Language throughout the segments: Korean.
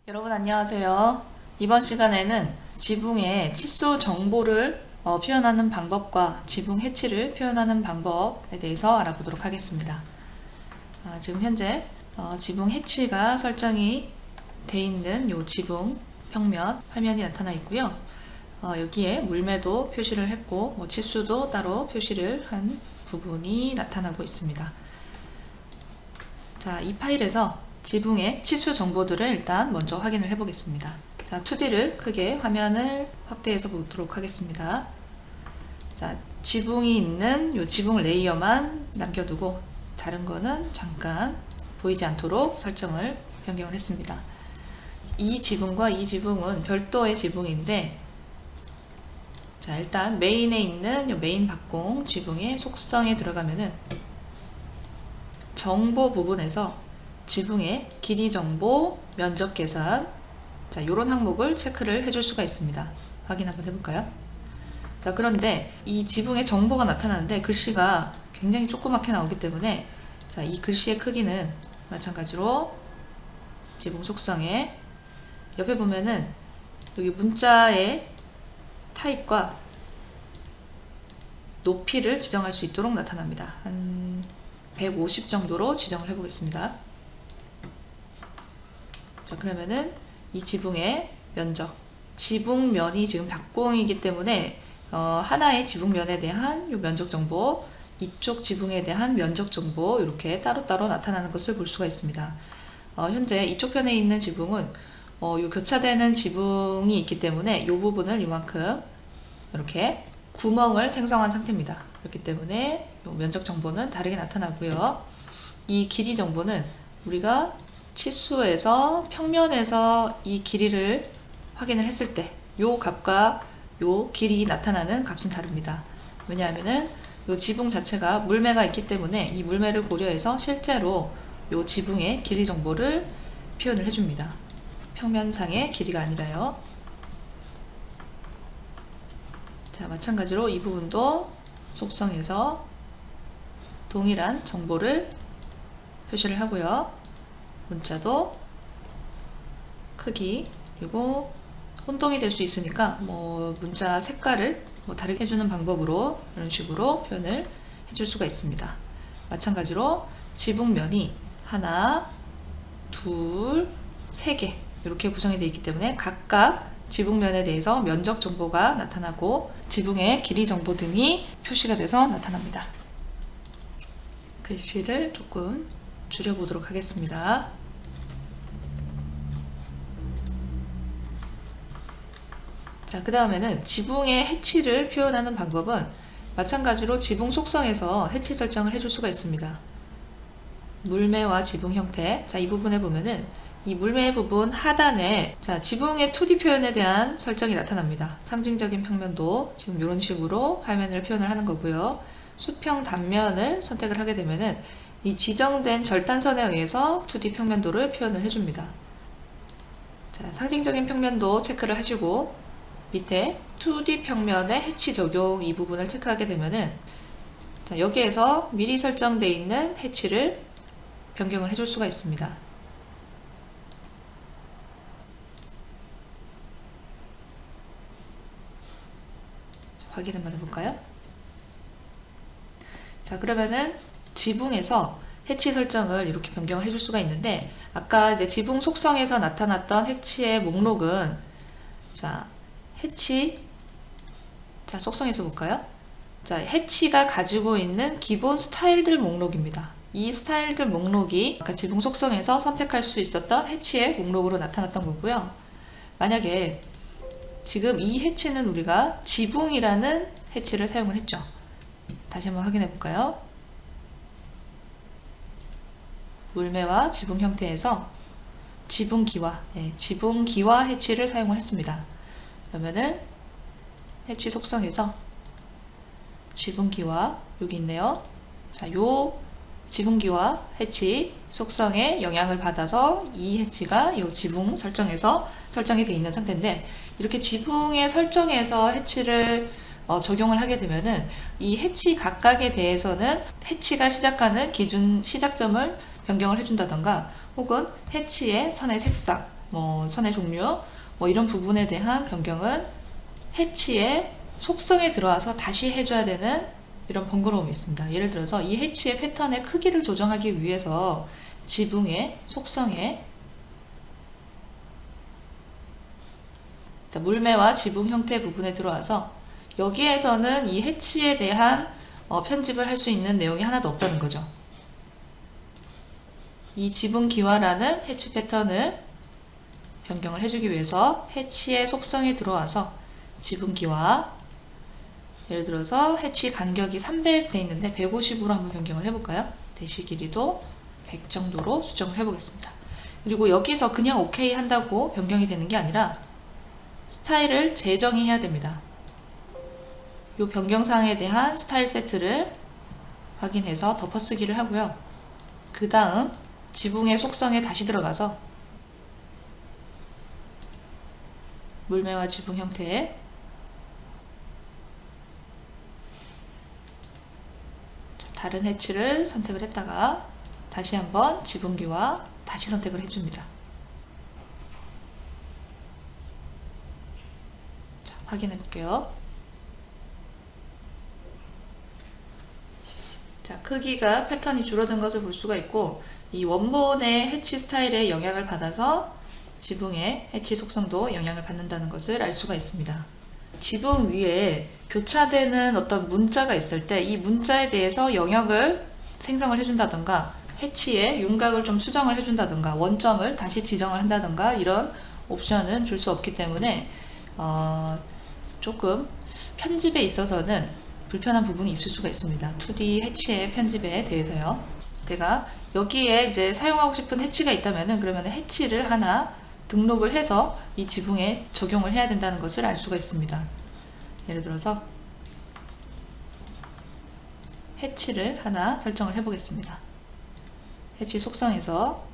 여러분 안녕하세요. 이번 시간에는 지붕의 치수 정보를 표현하는 방법과 지붕 해치를 표현하는 방법에 대해서 알아보도록 하겠습니다. 지금 현재 지붕 해치가 설정이 되어 있는 이 지붕 평면 화면이 나타나 있고요. 여기에 물매도 표시를 했고 치수도 따로 표시를 한 부분이 나타나고 있습니다. 자, 이 파일에서 지붕의 치수 정보들을 일단 먼저 확인을 해 보겠습니다. 자, 2D를 크게 화면을 확대해서 보도록 하겠습니다. 자, 지붕이 있는 이 지붕 레이어만 남겨두고 다른 거는 잠깐 보이지 않도록 설정을 변경을 했습니다. 이 지붕과 이 지붕은 별도의 지붕인데, 자, 일단 메인에 있는 이 메인 박공 지붕의 속성에 들어가면은 정보 부분에서 지붕의 길이 정보, 면적 계산, 자, 이런 항목을 체크를 해줄 수가 있습니다. 확인 한번 해볼까요? 자, 그런데 이 지붕의 정보가 나타나는데 글씨가 굉장히 조그맣게 나오기 때문에, 자, 이 글씨의 크기는 마찬가지로 지붕 속성에 옆에 보면은 여기 문자의 타입과 높이를 지정할 수 있도록 나타납니다. 한 150 정도로 지정을 해보겠습니다. 자, 그러면은 이 지붕의 면적, 지붕면이 지금 박공이기 때문에 하나의 지붕면에 대한 요 면적 정보, 이쪽 지붕에 대한 면적 정보 이렇게 따로따로 나타나는 것을 볼 수가 있습니다. 현재 이쪽 편에 있는 지붕은 요 교차되는 지붕이 있기 때문에 이 부분을 이만큼 이렇게 구멍을 생성한 상태입니다. 그렇기 때문에 요 면적 정보는 다르게 나타나고요. 이 길이 정보는 우리가 치수에서 평면에서 이 길이를 확인을 했을 때 요 값과 요 길이 나타나는 값은 다릅니다. 왜냐하면은 요 지붕 자체가 물매가 있기 때문에 이 물매를 고려해서 실제로 요 지붕의 길이 정보를 표현을 해줍니다. 평면상의 길이가 아니라요. 자, 마찬가지로 이 부분도 속성에서 동일한 정보를 표시를 하고요. 문자도 크기, 그리고 혼동이 될 수 있으니까 문자 색깔을 다르게 해주는 방법으로 이런 식으로 표현을 해줄 수가 있습니다. 마찬가지로 지붕면이 하나, 둘, 세 개 이렇게 구성이 되어 있기 때문에 각각 지붕면에 대해서 면적 정보가 나타나고 지붕의 길이 정보 등이 표시가 돼서 나타납니다. 글씨를 조금 줄여보도록 하겠습니다. 자, 그 다음에는 지붕의 해치를 표현하는 방법은 마찬가지로 지붕 속성에서 해치 설정을 해줄 수가 있습니다. 물매와 지붕 형태. 자, 이 부분에 보면은 이 물매 부분 하단에 자, 지붕의 2D 표현에 대한 설정이 나타납니다. 상징적인 평면도 지금 이런 식으로 화면을 표현을 하는 거고요. 수평 단면을 선택을 하게 되면은 이 지정된 절단선에 의해서 2D 평면도를 표현을 해줍니다. 자, 상징적인 평면도 체크를 하시고 밑에 2D 평면의 해치 적용 이 부분을 체크하게 되면은 자, 여기에서 미리 설정되어 있는 해치를 변경을 해줄 수가 있습니다. 자, 확인 한번 해볼까요? 자, 그러면은 지붕에서 해치 설정을 이렇게 변경을 해줄 수가 있는데, 아까 이제 지붕 속성에서 나타났던 해치의 목록은 자, 해치, 자, 속성에서 볼까요? 자, 해치가 가지고 있는 기본 스타일들 목록입니다. 이 스타일들 목록이 아까 지붕 속성에서 선택할 수 있었던 해치의 목록으로 나타났던 거고요. 만약에 지금 이 해치는 우리가 지붕이라는 해치를 사용을 했죠. 다시 한번 확인해 볼까요? 물매와 지붕 형태에서 지붕기와, 지붕기와 해치를 사용을 했습니다. 그러면은 해치 속성에서 지붕기와 여기 있네요. 자, 요 지붕기와 해치 속성에 영향을 받아서 이 해치가 이 지붕 설정에서 설정이 되어 있는 상태인데, 이렇게 지붕의 설정에서 해치를 적용을 하게 되면은 이 해치 각각에 대해서는 해치가 시작하는 기준 시작점을 변경을 해준다던가, 혹은 해치의 선의 색상, 뭐 선의 종류, 뭐 이런 부분에 대한 변경은 해치의 속성에 들어와서 다시 해줘야 되는 이런 번거로움이 있습니다. 예를 들어서 이 해치의 패턴의 크기를 조정하기 위해서 지붕의 속성에 물매와 지붕 형태 부분에 들어와서 여기에서는 이 해치에 대한 편집을 할 수 있는 내용이 하나도 없다는 거죠. 이 지붕 기와라는 해치 패턴을 변경을 해주기 위해서 해치의 속성에 들어와서 지붕 기와, 예를 들어서 해치 간격이 300 돼 있는데 150으로 한번 변경을 해볼까요? 대시 길이도 100 정도로 수정을 해보겠습니다. 그리고 여기서 그냥 OK 한다고 변경이 되는 게 아니라 스타일을 재정의해야 됩니다. 이 변경사항에 대한 스타일 세트를 확인해서 덮어쓰기를 하고요. 그 다음 지붕의 속성에 다시 들어가서 물매와 지붕 형태에 다른 해치를 선택을 했다가 다시 한번 지붕기와 다시 선택을 해줍니다. 자, 확인해 볼게요. 자, 크기가 패턴이 줄어든 것을 볼 수가 있고, 이 원본의 해치 스타일에 영향을 받아서 지붕의 해치 속성도 영향을 받는다는 것을 알 수가 있습니다. 지붕 위에 교차되는 어떤 문자가 있을 때 이 문자에 대해서 영역을 생성을 해준다던가 해치의 윤곽을 좀 수정을 해준다던가 원점을 다시 지정을 한다던가 이런 옵션은 줄 수 없기 때문에 조금 편집에 있어서는 불편한 부분이 있을 수가 있습니다. 2D 해치의 편집에 대해서요. 내가 여기에 이제 사용하고 싶은 해치가 있다면은 그러면 해치를 하나 등록을 해서 이 지붕에 적용을 해야 된다는 것을 알 수가 있습니다. 예를 들어서 해치를 하나 설정을 해 보겠습니다. 해치 속성에서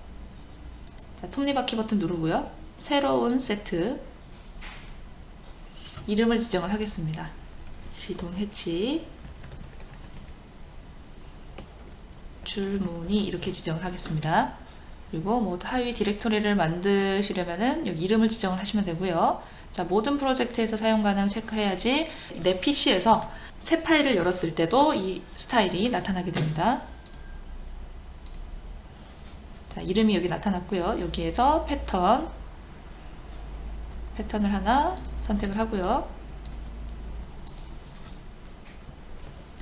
자, 톱니바퀴 버튼 누르고요. 새로운 세트 이름을 지정을 하겠습니다. 지붕 해치 줄무늬 이렇게 지정을 하겠습니다. 그리고 뭐 하위 디렉토리를 만드시려면은 여기 이름을 지정을 하시면 되고요. 자, 모든 프로젝트에서 사용 가능 체크해야지 내 PC에서 새 파일을 열었을 때도 이 스타일이 나타나게 됩니다. 자, 이름이 여기 나타났고요. 여기에서 패턴을 하나 선택을 하고요.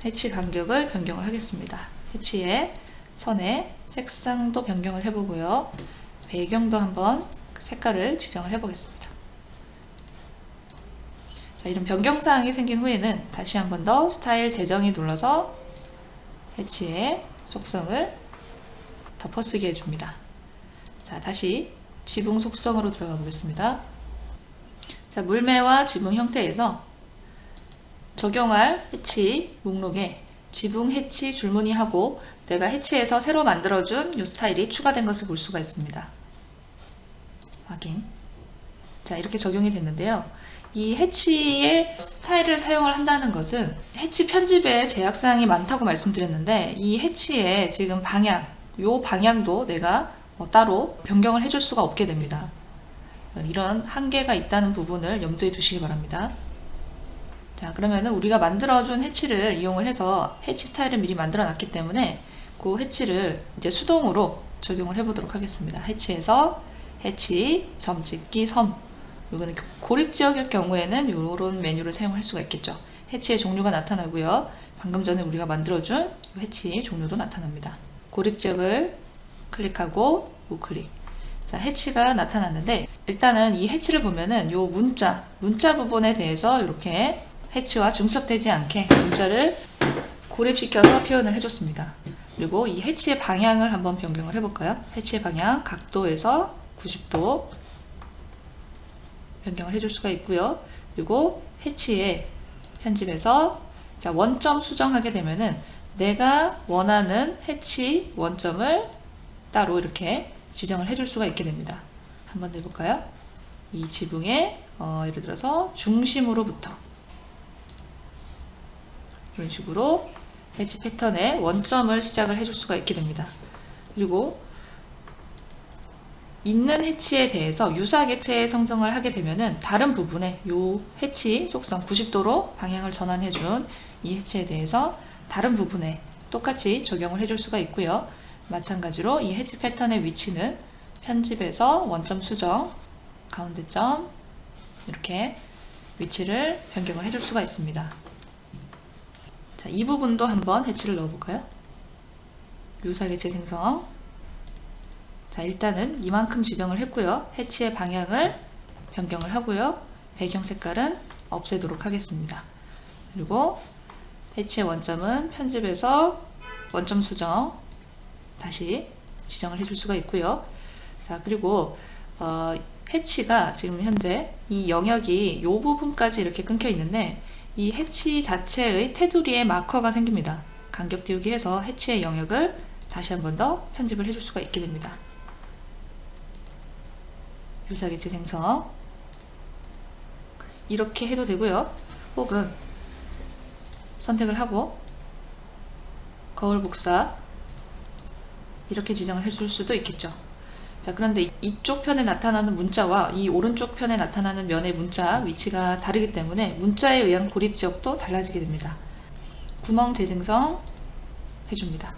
해치 간격을 변경을 하겠습니다. 해치의 선의 색상도 변경을 해보고요. 배경도 한번 색깔을 지정을 해보겠습니다. 자, 이런 변경사항이 생긴 후에는 다시 한번 더 스타일 재정의 눌러서 해치의 속성을 덮어쓰기 해줍니다. 자, 다시 지붕 속성으로 들어가 보겠습니다. 자, 물매와 지붕 형태에서 적용할 해치 목록에 지붕 해치 줄무늬하고 내가 해치에서 새로 만들어준 이 스타일이 추가된 것을 볼 수가 있습니다. 확인. 자, 이렇게 적용이 됐는데요. 이 해치의 스타일을 사용을 한다는 것은 해치 편집에 제약사항이 많다고 말씀드렸는데 이 해치의 지금 방향, 요 방향도 내가 따로 변경을 해줄 수가 없게 됩니다. 이런 한계가 있다는 부분을 염두에 두시기 바랍니다. 자, 그러면은 우리가 만들어준 해치를 이용을 해서 해치 스타일을 미리 만들어 놨기 때문에 그 해치를 이제 수동으로 적용을 해 보도록 하겠습니다. 해치에서 해치, 점 찍기, 섬. 이거는 고립 지역일 경우에는 이런 메뉴를 사용할 수가 있겠죠. 해치의 종류가 나타나고요. 방금 전에 우리가 만들어준 해치 종류도 나타납니다. 고립 지역을 클릭하고 우클릭. 자, 해치가 나타났는데 일단은 이 해치를 보면은 요 문자 부분에 대해서 이렇게 해치와 중첩되지 않게 문자를 고립시켜서 표현을 해줬습니다. 그리고 이 해치의 방향을 한번 변경을 해볼까요? 해치의 방향 각도에서 90도 변경을 해줄 수가 있고요. 그리고 해치의 편집에서 자, 원점 수정하게 되면은 내가 원하는 해치 원점을 따로 이렇게 지정을 해줄 수가 있게 됩니다. 한번 해볼까요? 이 지붕의 예를 들어서 중심으로부터 이런 식으로 해치 패턴의 원점을 시작을 해줄 수가 있게 됩니다. 그리고 있는 해치에 대해서 유사 객체의 성성을 하게 되면은 다른 부분에 요 해치 속성 90도로 방향을 전환해준 이 해치에 대해서 다른 부분에 똑같이 적용을 해줄 수가 있고요. 마찬가지로 이 해치 패턴의 위치는 편집에서 원점 수정, 가운데 점 이렇게 위치를 변경을 해줄 수가 있습니다. 자, 이 부분도 한번 해치를 넣어볼까요? 유사 객체 생성. 자, 일단은 이만큼 지정을 했고요. 해치의 방향을 변경을 하고요. 배경 색깔은 없애도록 하겠습니다. 그리고 해치의 원점은 편집에서 원점 수정 다시 지정을 해줄 수가 있고요. 자, 그리고 해치가 지금 현재 이 영역이 이 부분까지 이렇게 끊겨 있는데 이 해치 자체의 테두리에 마커가 생깁니다. 간격 띄우기 해서 해치의 영역을 다시 한 번 더 편집을 해줄 수가 있게 됩니다. 유사 객체 생성 이렇게 해도 되고요. 혹은 선택을 하고 거울 복사 이렇게 지정을 해줄 수도 있겠죠. 자, 그런데 이쪽 편에 나타나는 문자와 이 오른쪽 편에 나타나는 면의 문자 위치가 다르기 때문에 문자에 의한 고립 지역도 달라지게 됩니다. 구멍 재생성 해줍니다.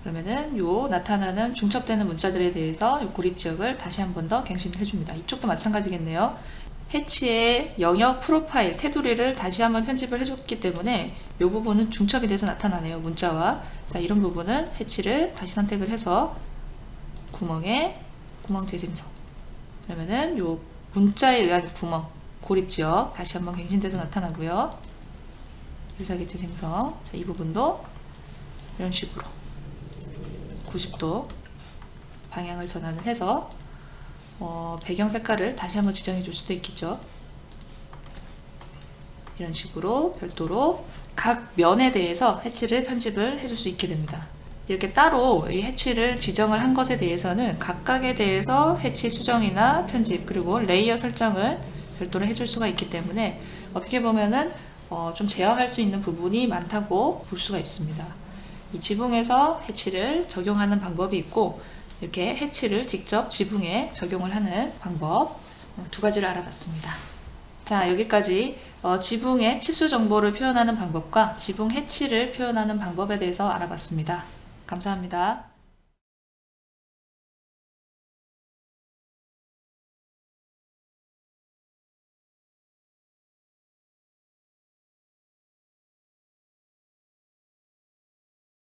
그러면은 요 나타나는 중첩되는 문자들에 대해서 요 고립 지역을 다시 한 번 더 갱신을 해줍니다. 이쪽도 마찬가지겠네요. 해치의 영역 프로파일 테두리를 다시 한번 편집을 해줬기 때문에 이 부분은 중첩이 돼서 나타나네요. 문자와. 자, 이런 부분은 해치를 다시 선택을 해서 구멍에 구멍 재생성. 그러면은 요 문자에 의한 구멍 고립 지역 다시 한번 갱신돼서 나타나고요. 유사 객체 생성. 자, 이 부분도 이런 식으로 90도 방향을 전환을 해서 배경 색깔을 다시 한번 지정해 줄 수도 있겠죠. 이런 식으로 별도로 각 면에 대해서 해치를 편집을 해줄 수 있게 됩니다. 이렇게 따로 이 해치를 지정을 한 것에 대해서는 각각에 대해서 해치 수정이나 편집 그리고 레이어 설정을 별도로 해줄 수가 있기 때문에 어떻게 보면은 좀 제어할 수 있는 부분이 많다고 볼 수가 있습니다. 이 지붕에서 해치를 적용하는 방법이 있고 이렇게 해치를 직접 지붕에 적용을 하는 방법 두 가지를 알아봤습니다. 자, 여기까지 지붕의 치수 정보를 표현하는 방법과 지붕 해치를 표현하는 방법에 대해서 알아봤습니다. 감사합니다.